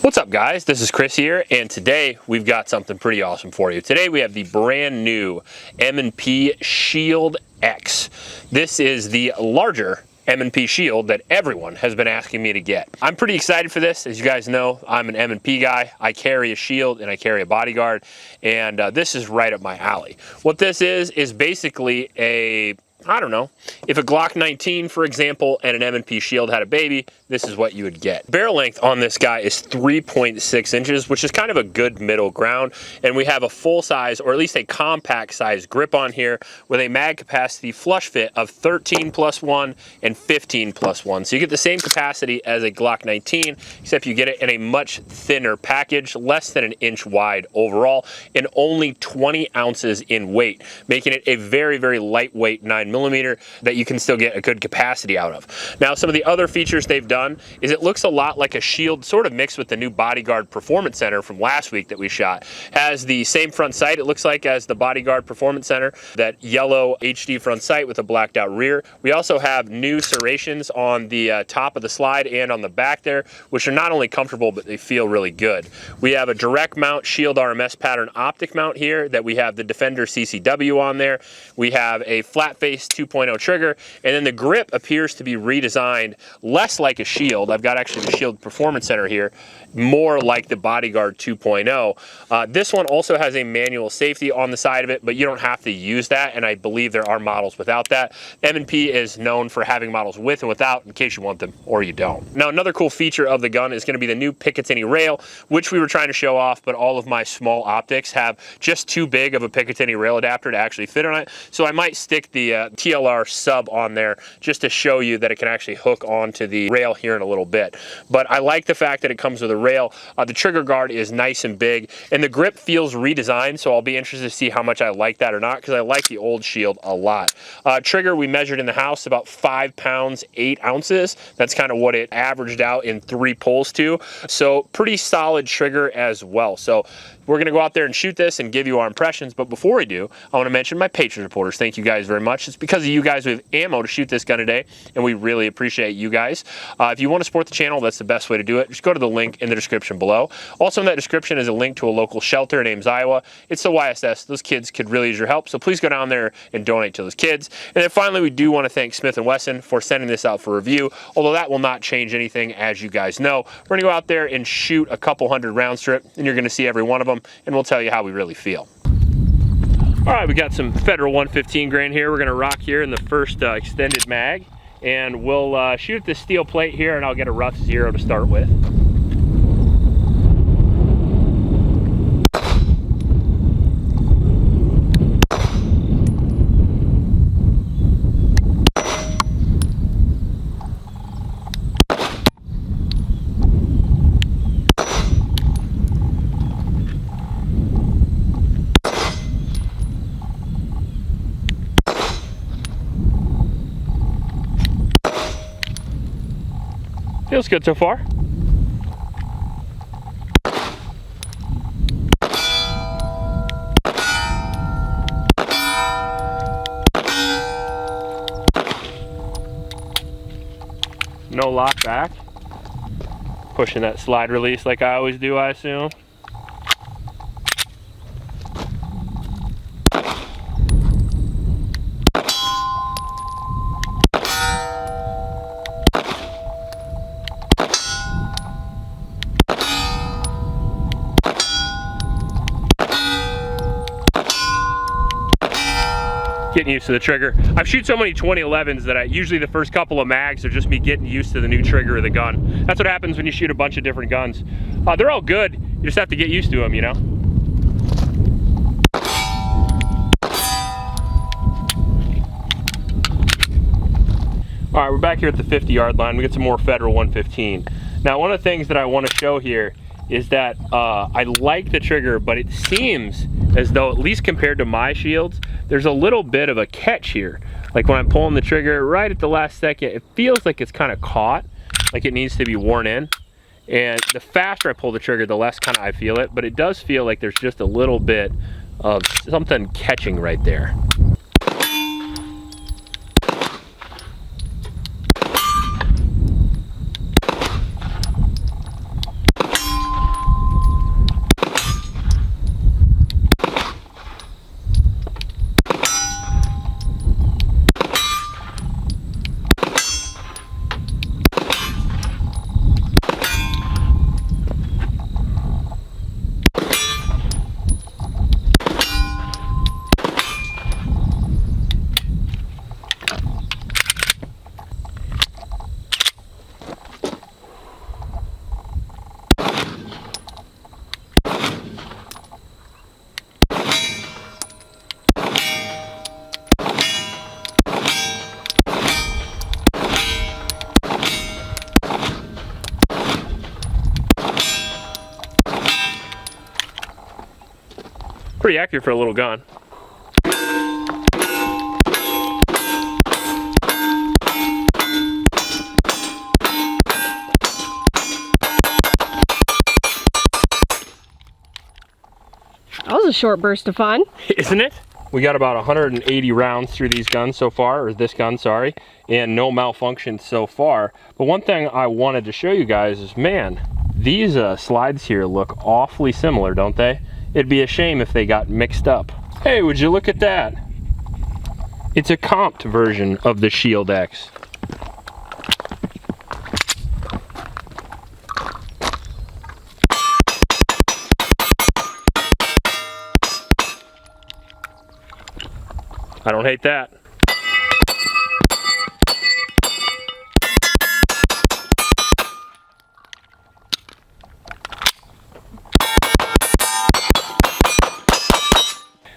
What's up, guys? This is Chris here, and today we've got something pretty awesome for you. Today we have the brand new M&P Shield X. This is the larger M&P Shield that everyone has been asking me to get. I'm pretty excited for this. As you guys know, I'm an M&P guy. I carry a Shield and I carry a bodyguard, and this is right up my alley. What this is basically I don't know, if a Glock 19, for example, and an M&P Shield had a baby, this is what you would get. Barrel length on this guy is 3.6 inches, which is kind of a good middle ground. And we have a full size, or at least a compact size grip on here with a mag capacity flush fit of 13+1 and 15+1. So you get the same capacity as a Glock 19, except you get it in a much thinner package, less than an inch wide overall, and only 20 ounces in weight, making it a very, very lightweight 9mm that you can still get a good capacity out of. Now, some of the other features they've done is it looks a lot like a Shield, sort of mixed with the new Bodyguard Performance Center from last week that we shot. Has the same front sight, it looks like, as the Bodyguard Performance Center, that yellow HD front sight with a blacked out rear. We also have new serrations on the top of the slide and on the back there, which are not only comfortable, but they feel really good. We have a direct mount Shield RMS pattern optic mount here that we have the Defender CCW on there. We have a flat face 2.0 trigger, and then the grip appears to be redesigned less like a Shield. I've got actually the Shield Performance Center here, more like the Bodyguard 2.0. This one also has a manual safety on the side of it, but you don't have to use that, and I believe there are models without that. M&P is known for having models with and without in case you want them or you don't. Now, another cool feature of the gun is going to be the new Picatinny rail, which we were trying to show off, but all of my small optics have just too big of a Picatinny rail adapter to actually fit on it, so I might stick the TLR sub on there just to show you that it can actually hook onto the rail here in a little bit. But I like the fact that it comes with a rail. The trigger guard is nice and big, and the grip feels redesigned, so I'll be interested to see how much I like that or not, because I like the old Shield a lot. Trigger, we measured in the house about 5 pounds, 8 ounces. That's kind of what it averaged out in 3 pulls to. So pretty solid trigger as well. So we're going to go out there and shoot this and give you our impressions. But before we do, I want to mention my Patreon supporters. Thank you guys very much. It's because of you guys we have ammo to shoot this gun today, and we really appreciate you guys. If you want to support the channel, that's the best way to do it. Just go to the link in the description below. Also in that description is a link to a local shelter in Ames, Iowa. It's the YSS. Those kids could really use your help, so please go down there and donate to those kids. And then finally, we do want to thank Smith & Wesson for sending this out for review, although that will not change anything, as you guys know. We're going to go out there and shoot a couple hundred round strip, and you're going to see every one of them, and we'll tell you how we really feel. All right, we got some Federal 115 grain here. We're gonna rock here in the first extended mag, and we'll shoot this steel plate here, and I'll get a rough 0 to start with. Feels good so far. No lock back. Pushing that slide release like I always do, I assume. Getting used to the trigger. I've shoot so many 2011s that usually the first couple of mags are just me getting used to the new trigger of the gun. That's what happens when you shoot a bunch of different guns. They're all good, you just have to get used to them, you know? All right, we're back here at the 50-yard line. We got some more Federal 115. Now, one of the things that I want to show here is that I like the trigger, but it seems as though, at least compared to my Shields, there's a little bit of a catch here. Like when I'm pulling the trigger right at the last second, it feels like it's kind of caught, like it needs to be worn in. And the faster I pull the trigger, the less kind of I feel it, but it does feel like there's just a little bit of something catching right there. Pretty accurate for a little gun. That was a short burst of fun. Isn't it? We got about 180 rounds through these guns so far, or this gun, sorry, and no malfunctions so far. But one thing I wanted to show you guys is, man, these slides here look awfully similar, don't they? It'd be a shame if they got mixed up. Hey, would you look at that? It's a comped version of the Shield X. I don't hate that.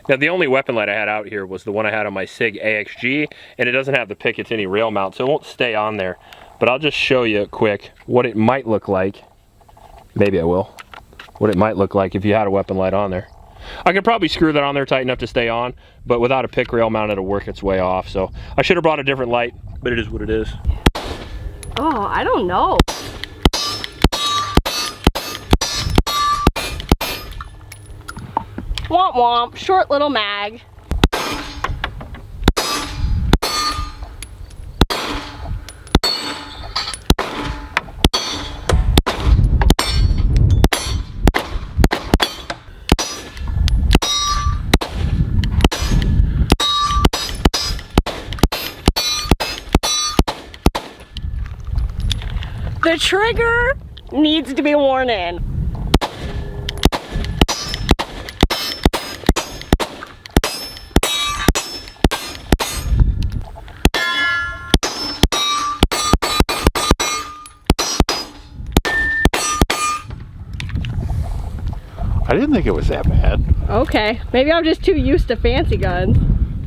Now the only weapon light I had out here was the one I had on my SIG AXG, and it doesn't have the Picatinny rail mount, so it won't stay on there. But I'll just show you quick what it might look like. Maybe I will. What it might look like if you had a weapon light on there. I could probably screw that on there tight enough to stay on, but without a pick rail mount, it'll work its way off. So I should have brought a different light, but it is what it is. Oh, I don't know. Womp womp, short little mag. The trigger needs to be worn in. I didn't think it was that bad. Okay, maybe I'm just too used to fancy guns.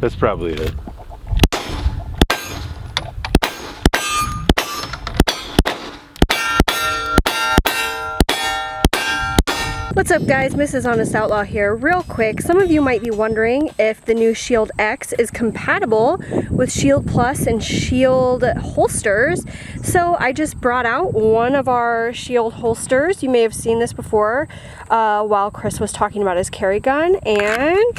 That's probably it. What's up guys, Mrs. Honest Outlaw here. Real quick, some of you might be wondering if the new Shield X is compatible with Shield Plus and Shield holsters. So I just brought out one of our Shield holsters. You may have seen this before while Chris was talking about his carry gun, and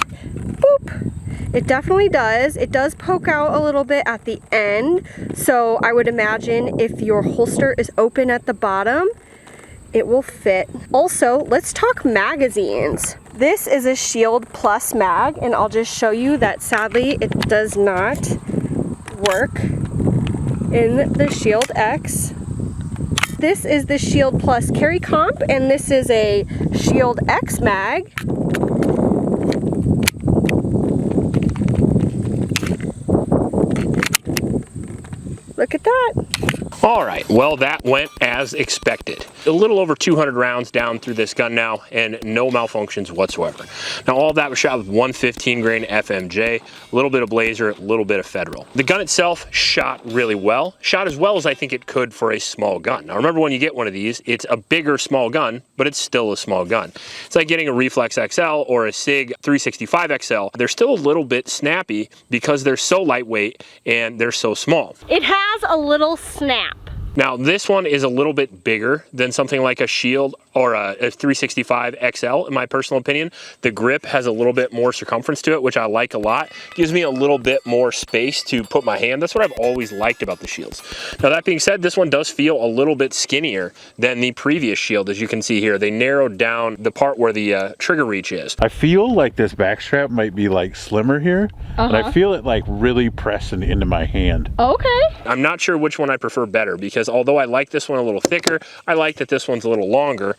boop! It definitely does. It does poke out a little bit at the end, so I would imagine if your holster is open at the bottom, it will fit. Also, let's talk magazines. This is a Shield Plus mag, and I'll just show you that sadly it does not work in the Shield X. This is the Shield Plus carry comp, and this is a Shield X mag. Look at that. All right, well, that went as expected. A little over 200 rounds down through this gun now, and no malfunctions whatsoever. Now, all of that was shot with 115 grain FMJ, a little bit of Blazer, a little bit of Federal. The gun itself shot really well, shot as well as I think it could for a small gun. Now, remember when you get one of these, it's a bigger small gun, but it's still a small gun. It's like getting a Reflex XL or a SIG 365 XL. They're still a little bit snappy because they're so lightweight and they're so small. It has a little snap. Now, this one is a little bit bigger than something like a Shield or a 365 XL, in my personal opinion. The grip has a little bit more circumference to it, which I like a lot. Gives me a little bit more space to put my hand. That's what I've always liked about the Shields. Now, that being said, this one does feel a little bit skinnier than the previous Shield, as you can see here. They narrowed down the part where the trigger reach is. I feel like this back strap might be like slimmer here, but I feel it like really pressing into my hand. Okay. I'm not sure which one I prefer better, because although I like this one a little thicker, I like that this one's a little longer.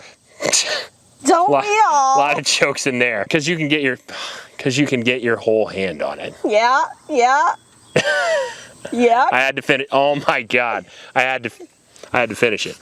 Don't we all? A lot of jokes in there, because you can get your whole hand on it. Yeah, yeah. Yeah. I had to finish. Oh my God, I had to finish it.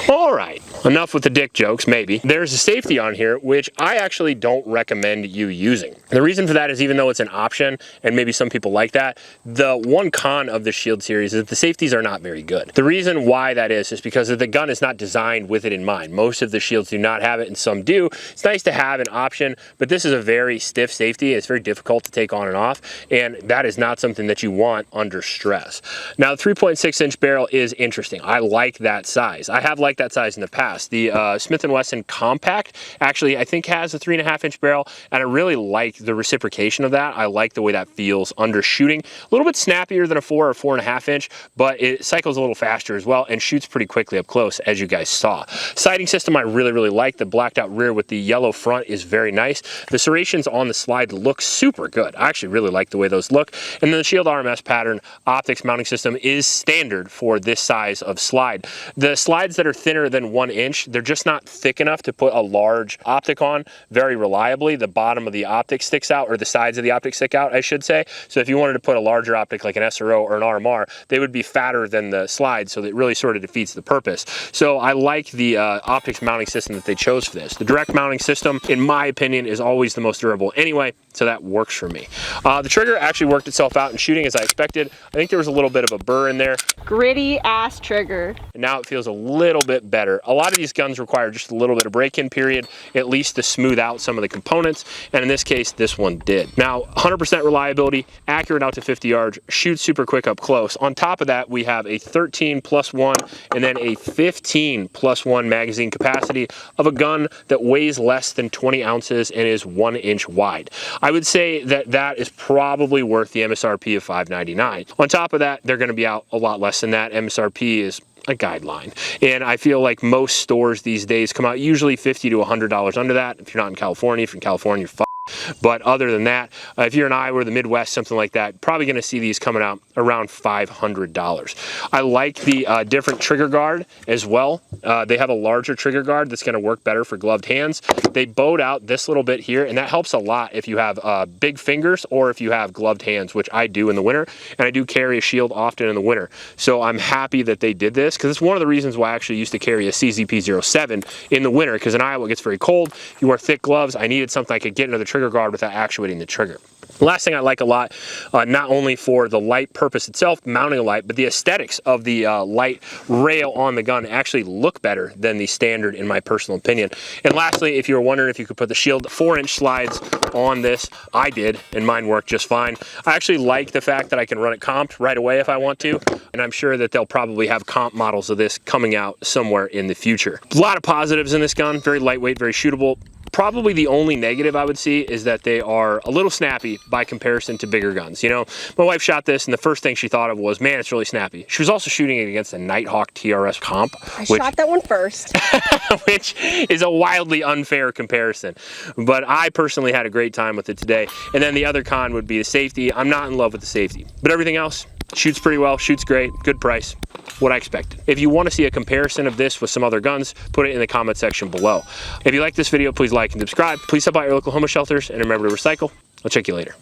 All right, Enough with the dick jokes, maybe. There's a safety on here, which I actually don't recommend you using. The reason for that is even though it's an option, and maybe some people like that, the one con of the Shield series is that the safeties are not very good. The reason why that is because the gun is not designed with it in mind. Most of the Shields do not have it, and some do. It's nice to have an option, but this is a very stiff safety. It's very difficult to take on and off, and that is not something that you want under stress. Now, the 3.6-inch barrel is interesting. I like that size. I have liked that size in the past. The Smith & Wesson Compact actually, I think, has a 3.5-inch barrel, and I really like the reciprocation of that. I like the way that feels under shooting. A little bit snappier than a 4 or 4.5-inch, but it cycles a little faster as well and shoots pretty quickly up close, as you guys saw. Sighting system I really like. The blacked out rear with the yellow front is very nice. The serrations on the slide look super good. I actually really like the way those look. And then the Shield RMS pattern optics mounting system is standard for this size of slide. The slides that are thinner than 1 inch, they're just not thick enough to put a large optic on very reliably. The bottom of the optic sticks out, or the sides of the optic stick out, I should say. So if you wanted to put a larger optic like an SRO or an RMR, they would be fatter than the slide, so that really sort of defeats the purpose. So I like the optics mounting system that they chose for this. The direct mounting system, in my opinion, is always the most durable anyway, so that works for me. The trigger actually worked itself out in shooting as I expected. I think there was a little bit of a burr in there. Gritty ass trigger. And now it feels a little bit better. A lot of these guns require just a little bit of break-in period, at least to smooth out some of the components, and in this case, this one did. Now, 100% reliability, accurate out to 50 yards, shoots super quick up close. On top of that, we have a 13+1 and then a 15+1 magazine capacity of a gun that weighs less than 20 ounces and is 1 inch wide. I would say that that is probably worth the MSRP of $599. On top of that, they're going to be out a lot less than that. MSRP is a guideline, and I feel like most stores these days come out usually $50 to $100 under that. If you're not in California, if you're in California, you're fine. But other than that, if you're in Iowa or the Midwest, something like that, probably going to see these coming out around $500. I like the different trigger guard as well. They have a larger trigger guard that's going to work better for gloved hands. They bowed out this little bit here, and that helps a lot if you have big fingers or if you have gloved hands, which I do in the winter, and I do carry a Shield often in the winter. So I'm happy that they did this, because it's one of the reasons why I actually used to carry a CZP-07 in the winter, because in Iowa it gets very cold. You wear thick gloves. I needed something I could get into the trigger guard without actuating the trigger. The last thing I like a lot, not only for the light purpose itself, mounting a light, but the aesthetics of the light rail on the gun actually look better than the standard, in my personal opinion. And lastly, if you were wondering if you could put the Shield 4-inch slides on this, I did, and mine worked just fine. I actually like the fact that I can run it comped right away if I want to, and I'm sure that they'll probably have comp models of this coming out somewhere in the future. A lot of positives in this gun, very lightweight, very shootable. Probably the only negative I would see is that they are a little snappy by comparison to bigger guns. You know, my wife shot this, and the first thing she thought of was, man, it's really snappy. She was also shooting it against a Nighthawk TRS comp. I shot that one first. Which is a wildly unfair comparison. But I personally had a great time with it today. And then the other con would be the safety. I'm not in love with the safety. But everything else, shoots pretty well, shoots great, good price. What I expected. If you want to see a comparison of this with some other guns, put it in the comment section below. If you like this video, please like and subscribe. Please stop by your local homeless shelters, and remember to recycle. I'll check you later.